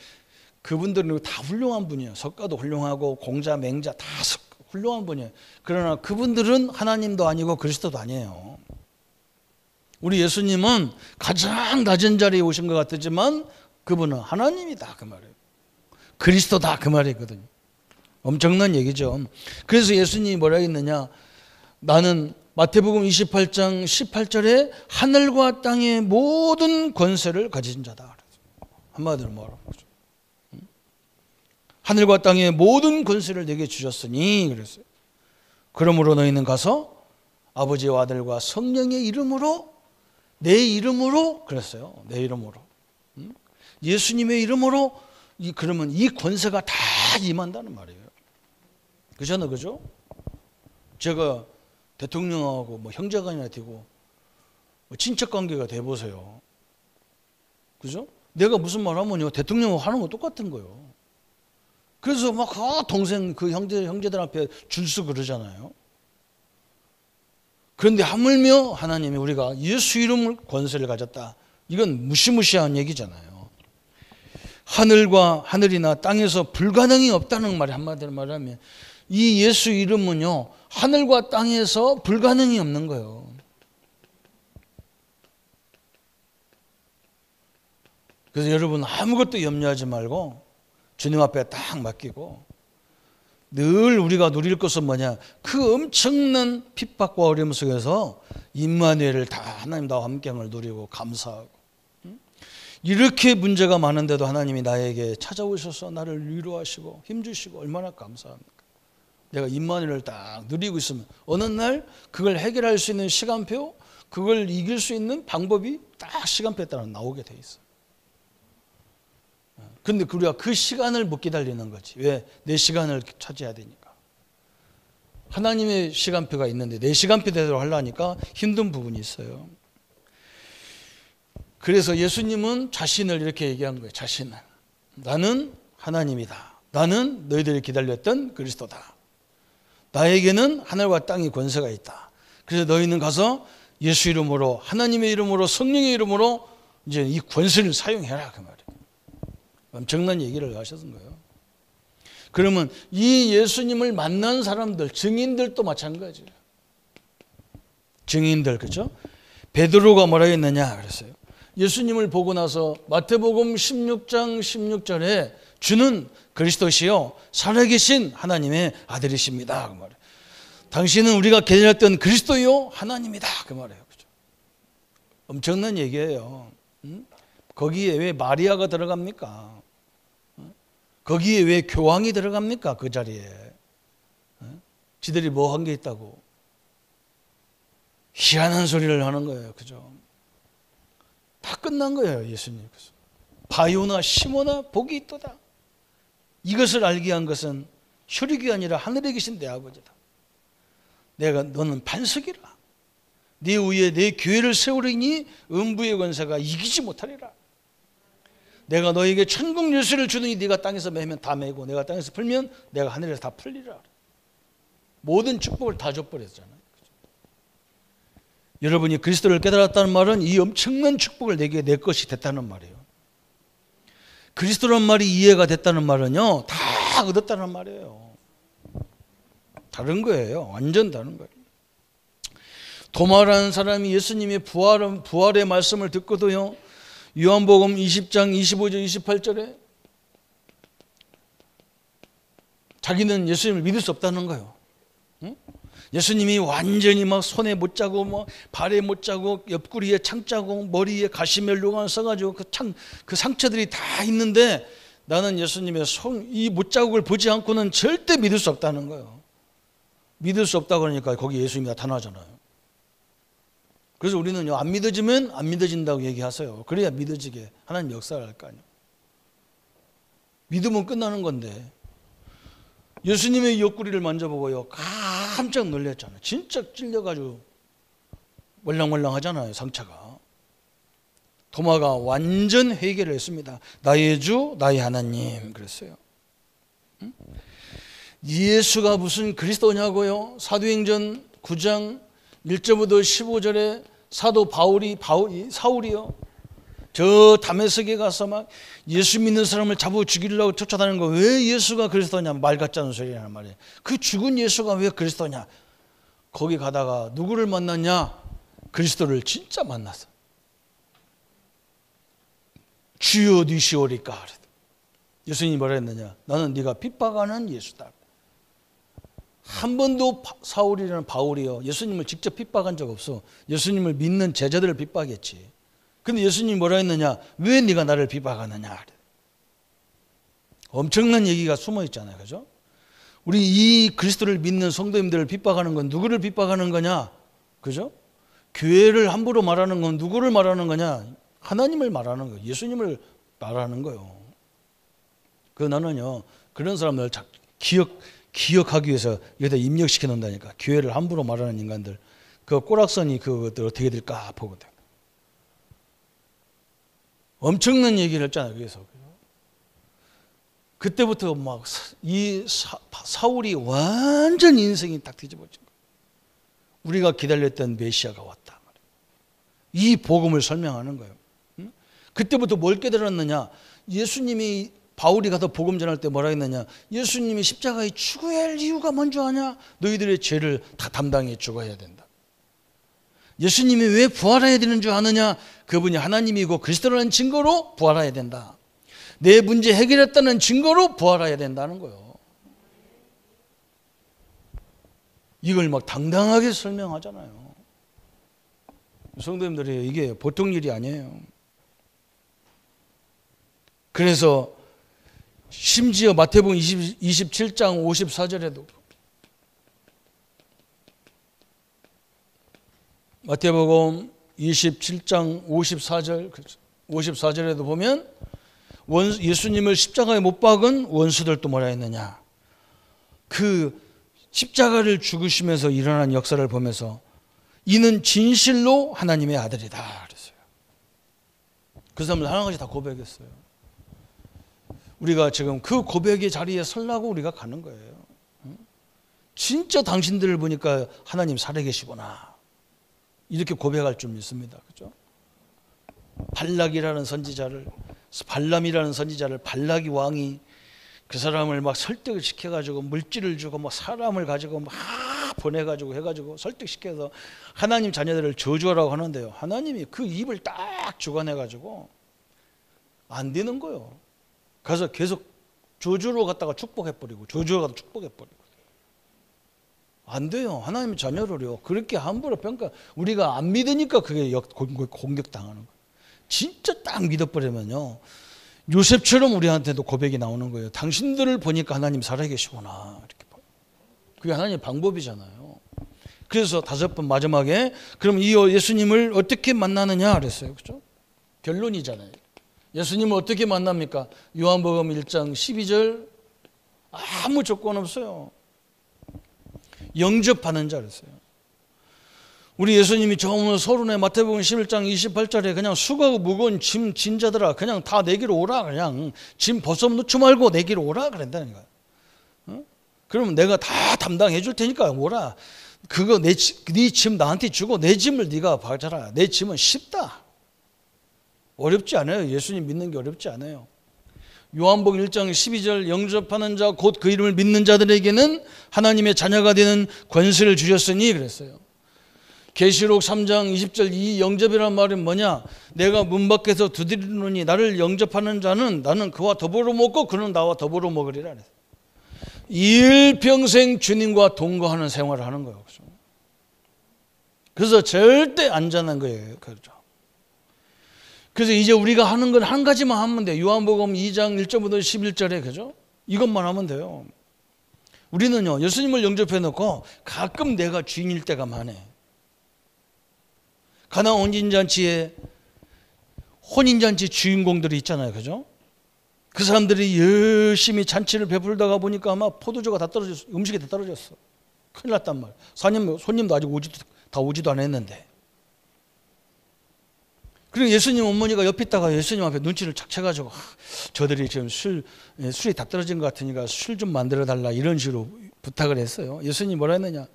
그분들은 다 훌륭한 분이에요. 석가도 훌륭하고 공자, 맹자 다 훌륭한 분이에요. 그러나 그분들은 하나님도 아니고 그리스도도 아니에요. 우리 예수님은 가장 낮은 자리에 오신 것 같지만 그분은 하나님이다 그 말이에요. 그리스도다 그 말이거든요. 엄청난 얘기죠. 그래서 예수님이 뭐라 했느냐? 나는 마태복음 28장 18절에 하늘과 땅의 모든 권세를 가진 자다. 한마디로 뭐라고 그러죠? 하늘과 땅의 모든 권세를 내게 주셨으니 그랬어요. 그러므로 너희는 가서 아버지와 아들과 성령의 이름으로, 내 이름으로 그랬어요. 내 이름으로. 예수님의 이름으로, 그러면 이 권세가 다 임한다는 말이에요. 그렇잖아요, 그죠? 제가 대통령하고 뭐 형제간이나 되고 뭐 친척 관계가 돼 보세요. 그죠? 내가 무슨 말 하면요, 대통령하고 하는 거 똑같은 거예요. 그래서 막 동생 그 형제들 앞에 줄서 그러잖아요. 그런데 하물며 하나님이 우리가 예수 이름을 권세를 가졌다. 이건 무시무시한 얘기잖아요. 하늘과 하늘이나 땅에서 불가능이 없다는 말이, 한마디로 말하면 이 예수 이름은요, 하늘과 땅에서 불가능이 없는 거예요. 그래서 여러분 아무것도 염려하지 말고 주님 앞에 딱 맡기고, 늘 우리가 누릴 것은 뭐냐? 그 엄청난 핍박과 어려움 속에서 임마누엘을 다 하나님 나와 함께함을 누리고 감사하고, 이렇게 문제가 많은데도 하나님이 나에게 찾아오셔서 나를 위로하시고 힘주시고 얼마나 감사합니까? 내가 임마누엘을 딱 누리고 있으면 어느 날 그걸 해결할 수 있는 시간표, 그걸 이길 수 있는 방법이 딱 시간표에 따라 나오게 돼 있어. 근데 우리가 그 시간을 못 기다리는 거지. 왜? 내 시간을 차지해야 되니까. 하나님의 시간표가 있는데 내 시간표대로 하려니까 힘든 부분이 있어요. 그래서 예수님은 자신을 이렇게 얘기한 거예요. 자신은. 나는 하나님이다. 나는 너희들이 기다렸던 그리스도다. 나에게는 하늘과 땅의 권세가 있다. 그래서 너희는 가서 예수 이름으로, 하나님의 이름으로, 성령의 이름으로 이제 이 권세를 사용해라, 그 말이에요. 엄청난 얘기를 하셨던 거예요. 그러면 이 예수님을 만난 사람들, 증인들도 마찬가지예요. 증인들, 그렇죠? 베드로가 뭐라 했느냐 그랬어요. 예수님을 보고 나서 마태복음 16장 16절에 주는 그리스도시요 살아계신 하나님의 아들이십니다, 그 말이에요. 당신은 우리가 기다렸던 그리스도요 하나님이다, 그 말이에요. 그렇죠? 엄청난 얘기예요. 거기에 왜 마리아가 들어갑니까? 거기에 왜 교황이 들어갑니까? 그 자리에 지들이 뭐 한 게 있다고 희한한 소리를 하는 거예요. 그죠? 다 끝난 거예요. 예수님. 바요나 시모나 복이 있도다. 이것을 알게 한 것은 혈육이 아니라 하늘에 계신 내 아버지다. 너는 반석이라. 네 위에 내 교회를 세우리니 음부의 권세가 이기지 못하리라. 내가 너에게 천국 열쇠를 주더니 네가 땅에서 매면 다 매고 내가 땅에서 풀면 내가 하늘에서 다 풀리라. 모든 축복을 다 줘버렸잖아요. 여러분이 그리스도를 깨달았다는 말은 이 엄청난 축복을 내게 내 것이 됐다는 말이에요. 그리스도란 말이 이해가 됐다는 말은요, 다 얻었다는 말이에요. 다른 거예요. 완전 다른 거예요. 도마라는 사람이 예수님의 부활의 말씀을 듣고도요, 요한복음 20장 25절 28절에 자기는 예수님을 믿을 수 없다는 거예요. 응? 예수님이 완전히 막 손에 못 자고 뭐 발에 못 자고 옆구리에 창자국 머리에 가시멜로가 써가지고 그 상처들이 다 있는데 나는 예수님의 이 못자국을 보지 않고는 절대 믿을 수 없다는 거예요. 믿을 수 없다 그러니까 거기 예수님이 나타나잖아요. 그래서 우리는요, 안 믿어지면 안 믿어진다고 얘기하세요. 그래야 믿어지게 하나님 역사를 할 거 아니에요. 믿으면 끝나는 건데 예수님의 옆구리를 만져보고요, 깜짝 놀랐잖아요. 진짜 찔려가지고 월랑월랑 하잖아요, 상처가. 도마가 완전 회개를 했습니다. 나의 주, 나의 하나님 그랬어요. 응? 예수가 무슨 그리스도냐고요? 사도행전 9장 1절부터 15절에 사도 사울이요, 저 다메섹에 가서 막 예수 믿는 사람을 잡아 죽이려고 쫓아다니는 거, 왜 예수가 그리스도냐, 말 같지 않은 소리란 말이에요. 그 죽은 예수가 왜 그리스도냐. 거기 가다가 누구를 만났냐? 그리스도를 진짜 만났어. 주여 니시오리까. 예수님이 뭐라 했느냐? 나는 네가 핍박하는 예수다. 한 번도 사울이라는 바울이요, 예수님을 직접 핍박한 적 없어. 예수님을 믿는 제자들을 핍박했지. 근데 예수님이 뭐라 했느냐? 왜 네가 나를 핍박하느냐? 엄청난 얘기가 숨어 있잖아요. 그죠? 우리 이 그리스도를 믿는 성도님들을 핍박하는 건 누구를 핍박하는 거냐? 그죠? 교회를 함부로 말하는 건 누구를 말하는 거냐? 하나님을 말하는 거예요. 예수님을 말하는 거예요. 그래서 나는요, 그런 사람들 기억하기 위해서 여기다 입력시켜 놓는다니까. 교회를 함부로 말하는 인간들, 그 꼬락선이 그것들 어떻게 될까 보거든. 엄청난 얘기를 했잖아요. 그래서 그때부터 막 이 사울이 완전 인생이 딱 뒤집어진 거예요. 우리가 기다렸던 메시아가 왔다. 이 복음을 설명하는 거예요. 그때부터 뭘 깨달았느냐? 예수님이, 바울이 가서 복음 전할 때 뭐라 했느냐? 예수님이 십자가에 죽어야 할 이유가 뭔지 아냐? 너희들의 죄를 다 담당해 죽어야 된다. 예수님이 왜 부활해야 되는 줄 아느냐? 그분이 하나님이고 그리스도라는 증거로 부활해야 된다. 내 문제 해결했다는 증거로 부활해야 된다는 거예요. 이걸 막 당당하게 설명하잖아요. 성도님들이 이게 보통 일이 아니에요. 그래서 심지어 마태복음 27장 54절에도 마태복음 27장 54절에도 보면 예수님을 십자가에 못 박은 원수들도 뭐라 했느냐? 그 십자가를 죽으시면서 일어난 역사를 보면서 이는 진실로 하나님의 아들이다 그랬어요. 그 사람들 하나같이 다 고백했어요. 우리가 지금 그 고백의 자리에 서려고 우리가 가는 거예요. 진짜 당신들을 보니까 하나님 살아계시구나. 이렇게 고백할 줄 믿습니다. 그죠? 발락이라는 선지자를, 발람이라는 선지자를 발락이 왕이 그 사람을 막 설득을 시켜가지고 물질을 주고 뭐 사람을 가지고 막 보내가지고 해가지고 설득시켜서 하나님 자녀들을 저주하라고 하는데요. 하나님이 그 입을 딱 주관해가지고 안 되는 거예요. 그래서 계속 저주로 갔다가 축복해버리고 저주로 갔다가 축복해버리고. 안 돼요. 하나님의 자녀를요. 그렇게 함부로 평가, 우리가 안 믿으니까 그게 공격당하는 거예요. 진짜 딱 믿어버리면요. 요셉처럼 우리한테도 고백이 나오는 거예요. 당신들을 보니까 하나님 살아계시구나. 이렇게. 그게 하나님의 방법이잖아요. 그래서 5번 마지막에 그럼 이 예수님을 어떻게 만나느냐 그랬어요. 그죠? 결론이잖아요. 예수님을 어떻게 만납니까? 요한복음 1장 12절 아무 조건 없어요. 영접하는 자 그랬어요. 우리 예수님이 처음으로 서론에 마태복음 11장 28절에 그냥 수고하고 무거운 짐 진 자들아 그냥 다 내게로 오라. 그냥 짐 벗어놓지 말고 내게로 오라 그랬다는 거야. 어? 그러면 내가 다 담당해 줄 테니까 오라. 그거 네 짐 나한테 주고 내 짐을 네가 받아라. 내 짐은 쉽다. 어렵지 않아요. 예수님 믿는 게 어렵지 않아요. 요한복음 1장 12절 영접하는 자 곧 그 이름을 믿는 자들에게는 하나님의 자녀가 되는 권세를 주셨으니 그랬어요. 계시록 3장 20절 이 영접이란 말은 뭐냐? 내가 문 밖에서 두드리노니 나를 영접하는 자는 나는 그와 더불어 먹고 그는 나와 더불어 먹으리라 그랬어요. 일평생 주님과 동거하는 생활을 하는 거예요. 그래서 절대 안전한 거예요. 그렇죠. 그래서 이제 우리가 하는 건 한 가지만 하면 돼요. 요한복음 2장 1절부터 11절에 그죠? 이것만 하면 돼요. 우리는요 예수님을 영접해 놓고 가끔 내가 주인일 때가 많아. 가나 혼인잔치에 혼인잔치 주인공들이 있잖아요. 그죠? 그 사람들이 열심히 잔치를 베풀다가 보니까 아마 포도주가 다 떨어졌어. 음식이 다 떨어졌어. 큰일 났단 말이야. 손님도 아직 오지도 않았는데. 그리고 예수님 어머니가 옆에 있다가 예수님 앞에 눈치를 착 채가지고 저들이 지금 술이 다 떨어진 것 같으니까 술 좀 만들어 달라 이런 식으로 부탁을 했어요. 예수님이 뭐라 했느냐?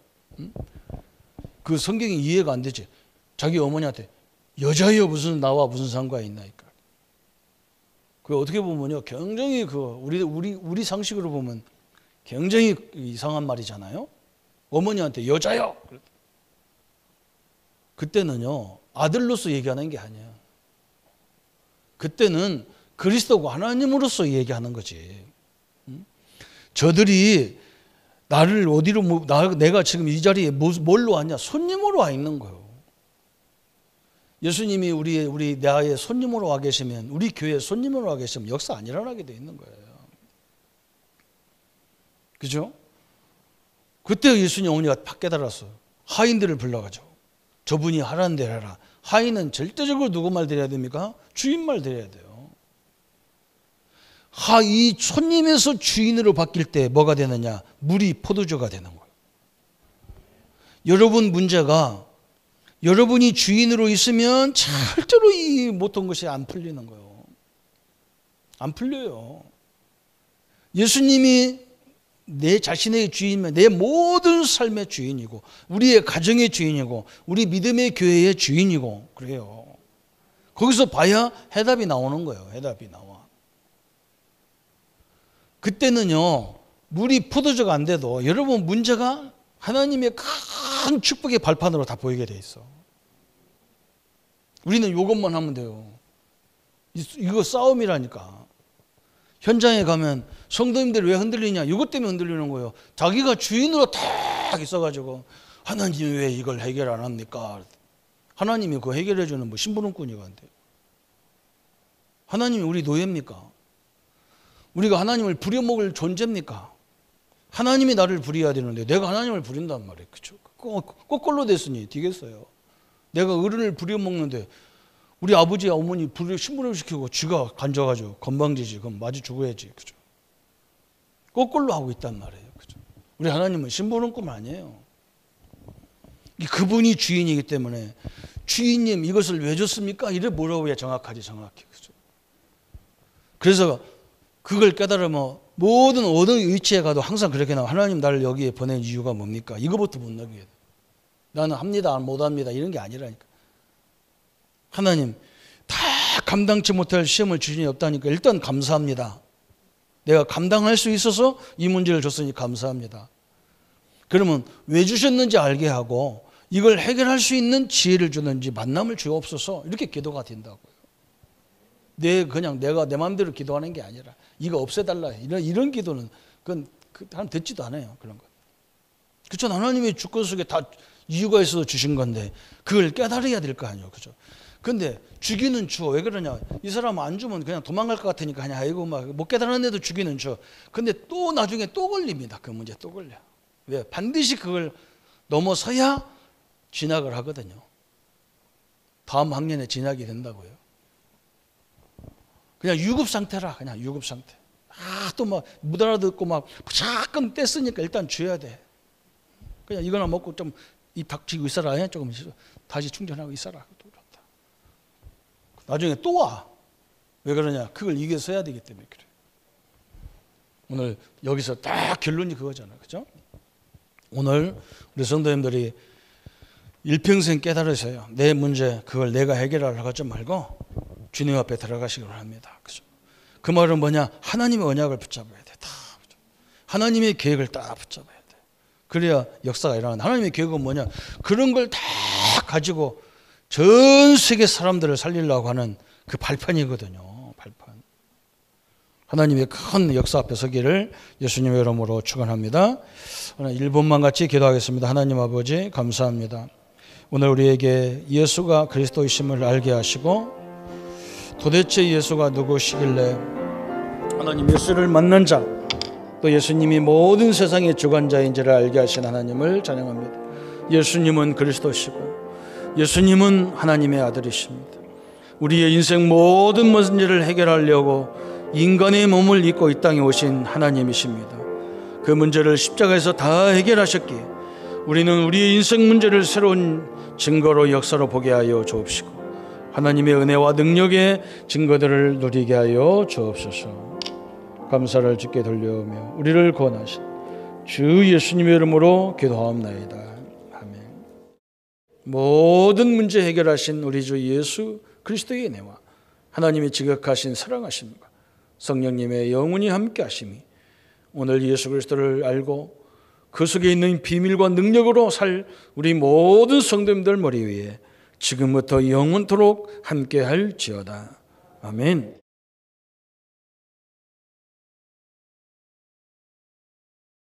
그 성경이 이해가 안 되지. 자기 어머니한테 여자여 무슨 나와 무슨 상관이 있나니까. 그 어떻게 보면요, 굉장히 우리 상식으로 보면 굉장히 이상한 말이잖아요. 어머니한테 여자여. 그때는요 아들로서 얘기하는 게 아니에요. 그때는 그리스도가 하나님으로서 얘기하는 거지. 저들이 나를 어디로 내가 지금 이 자리에 뭘로 왔냐? 손님으로 와 있는 거예요. 예수님이 우리 나의 손님으로 와 계시면, 우리 교회 손님으로 와 계시면 역사 안 일어나게 돼 있는 거예요. 그죠? 그때 예수님 어머니가 팍 깨달았어요. 하인들을 불러가지고 저분이 하라는 대로 해라. 하인은 절대적으로 누구 말 드려야 됩니까? 주인 말 드려야 돼요. 이 손님에서 주인으로 바뀔 때 뭐가 되느냐? 물이 포도주가 되는 거예요. 여러분 문제가 여러분이 주인으로 있으면 절대로 이 못한 것이 안 풀리는 거예요. 안 풀려요. 예수님이 내 자신의 주인이면 내 모든 삶의 주인이고 우리의 가정의 주인이고 우리 믿음의 교회의 주인이고 그래요. 거기서 봐야 해답이 나오는 거예요. 해답이 나와. 그때는요 물이 포도주가 안 돼도 여러분 문제가 하나님의 큰 축복의 발판으로 다 보이게 돼 있어. 우리는 이것만 하면 돼요. 이거 싸움이라니까. 현장에 가면 성도님들이 왜 흔들리냐? 이것 때문에 흔들리는 거예요. 자기가 주인으로 탁 있어가지고 하나님이 왜 이걸 해결 안 합니까? 하나님이 그거 해결해 주는 뭐 심부름꾼이가 안 돼요. 하나님이 우리 노예입니까? 우리가 하나님을 부려먹을 존재입니까? 하나님이 나를 부려야 되는데 내가 하나님을 부린단 말이에요. 그렇죠? 거꾸로 됐으니 되겠어요. 내가 어른을 부려먹는데 우리 아버지 어머니 심부름 시키고 쥐가 간져가지고 건방지지. 그럼 마주 죽어야지. 그죠? 거꾸로 하고 있단 말이에요. 그죠? 우리 하나님은 심부름꾼 아니에요. 그분이 주인이기 때문에 주인님 이것을 왜 줬습니까? 이래 물어봐야 정확하지. 그죠? 그래서 그걸 깨달으면 모든 위치에 가도 항상 그렇게 나와. 하나님 나를 여기에 보낸 이유가 뭡니까? 이거부터 못 나게 돼. 나는 합니다, 못합니다 이런 게 아니라니까. 하나님 다 감당치 못할 시험을 주신이 없다니까 일단 감사합니다. 내가 감당할 수 있어서 이 문제를 줬으니 감사합니다. 그러면 왜 주셨는지 알게 하고 이걸 해결할 수 있는 지혜를 주는지 만남을 주옵소서 이렇게 기도가 된다고요. 그냥 내가 내 마음대로 기도하는 게 아니라 이거 없애달라 이런 기도는 그건 하나님 듣지도 않아요. 그런 거. 그렇죠? 하나님의 주권 속에 다 이유가 있어서 주신 건데 그걸 깨달아야 될 거 아니에요. 그죠? 근데 주기는 줘. 왜 그러냐? 이 사람 안 주면 그냥 도망갈 것 같으니까 그냥 아이고 막 못 깨달았는데도 주기는 줘. 근데 또 나중에 또 걸립니다. 그 문제 또 걸려. 왜? 반드시 그걸 넘어서야 진학을 하거든요. 다음 학년에 진학이 된다고요. 그냥 유급 상태라. 그냥 유급 상태. 또 막 못 알아듣고 막 자꾸 뗐으니까 일단 줘야 돼. 그냥 이거나 먹고 좀 입 닥치고 있어라. 조금 다시 충전하고 있어라. 나중에 또 와. 왜 그러냐? 그걸 이겨서야 되기 때문에 그래. 오늘 여기서 딱 결론이 그거잖아. 그죠? 오늘 우리 성도님들이 일평생 깨달으세요. 내 문제 그걸 내가 해결하려고 하지 말고 주님 앞에 들어가시기 바랍니다. 그죠? 그 말은 뭐냐? 하나님의 언약을 붙잡아야 돼. 다 하나님의 계획을 딱 붙잡아야 돼. 그래야 역사가 일어난다. 하나님의 계획은 뭐냐? 그런 걸 다 가지고 전 세계 사람들을 살리려고 하는 그 발판이거든요. 발판. 하나님의 큰 역사 앞에 서기를 예수님의 이름으로 축원합니다. 오늘 1분만 같이 기도하겠습니다. 하나님 아버지 감사합니다. 오늘 우리에게 예수가 그리스도이심을 알게 하시고 도대체 예수가 누구시길래 하나님 예수를 만난 자 또 예수님이 모든 세상의 주관자인지를 알게 하신 하나님을 찬양합니다. 예수님은 그리스도시고 예수님은 하나님의 아들이십니다. 우리의 인생 모든 문제를 해결하려고 인간의 몸을 입고 이 땅에 오신 하나님이십니다. 그 문제를 십자가에서 다 해결하셨기에 우리는 우리의 인생 문제를 새로운 증거로 역사로 보게 하여 주옵시고 하나님의 은혜와 능력의 증거들을 누리게 하여 주옵소서. 감사를 주께 돌려오며 우리를 구원하신 주 예수님의 이름으로 기도하옵나이다. 아멘. 모든 문제 해결하신 우리 주 예수 그리스도의 은혜와 하나님의 지극하신 사랑하심과 성령님의 영원히 함께 하심이 오늘 예수 그리스도를 알고 그 속에 있는 비밀과 능력으로 살 우리 모든 성도님들 머리 위에 지금부터 영원토록 함께 할지어다. 아멘.